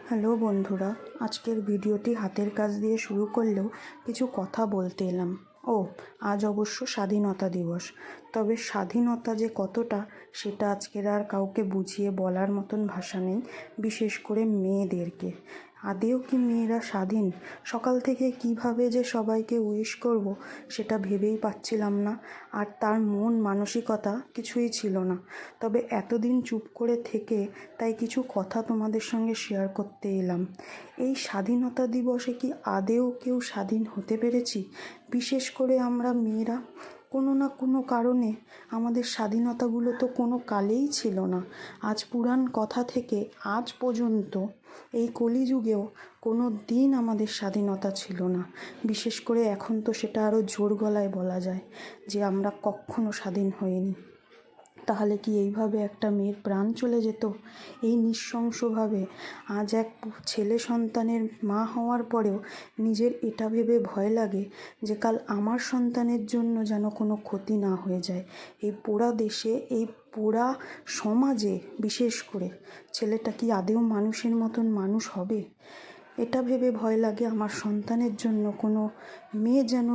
Hello বন্ধুরা, আজকের ভিডিওটি হাতের কাজ দিয়ে শুরু করলেও কিছু কথা বলতে এলাম। আজ অবশ্য স্বাধীনতা দিবস, তবে স্বাধীনতা যে কতটা সেটা আজকের আর কাউকে বুঝিয়ে বলার মতন ভাষা নেই, বিশেষ করে মেয়েদেরকে। আদেও কি মেয়েরা স্বাধীন? সকাল থেকে কিভাবে যে সবাইকে উইশ করব সেটা ভেবেই পাচ্ছিলাম না, আর তার মন মানসিকতা কিছুই ছিল না। তবে এতদিন চুপ করে থেকে তাই কিছু কথা তোমাদের সঙ্গে শেয়ার করতে এলাম। এই স্বাধীনতা দিবসে কি আদেও কেউ স্বাধীন হতে পেরেছি? বিশেষ করে আমরা মেয়েরা কোনো না কোনো কারণে আমাদের স্বাধীনতাগুলো তো কোনো কালেই ছিল না। আজ পুরাণ কথা থেকে আজ পর্যন্ত এই কলিযুগেও কোনো দিন আমাদের স্বাধীনতা ছিল না। বিশেষ করে এখন তো সেটা আরও জোর গলায় বলা যায় যে আমরা কখনো স্বাধীন হইনি। তাহলে কি এইভাবে একটা মেয়ের প্রাণ চলে যেত? এই নৃশংসভাবে আজ এক ছেলে সন্তানের মা হওয়ার পরেও নিজের এটা ভেবে ভয় লাগে যে কাল আমার সন্তানের জন্য যেন কোনো ক্ষতি না হয়ে যায়। এই পোড়া দেশে, এই পোড়া সমাজে বিশেষ করে ছেলেটা কি আদেও মানুষের মতন মানুষ হবে? এটা ভেবে ভয় লাগে আমার সন্তানের জন্য কোনো মেয়ে যেন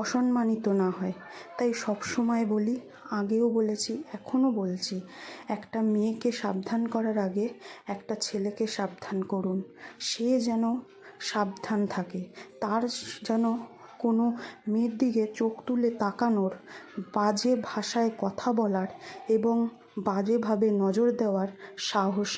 অসম্মানিত না হয়। তাই সব সময় বলি, আগেও বলেছি, এখনও বলছি, একটা মেয়েকে সাবধান করার আগে একটা ছেলেকে সাবধান করুন। সে যেন সাবধান থাকে, তার যেন কোনো মেয়ের দিকে চোখ তুলে তাকানোর, বাজে ভাষায় কথা বলার এবং বাজেভাবে নজর দেওয়ার সাহস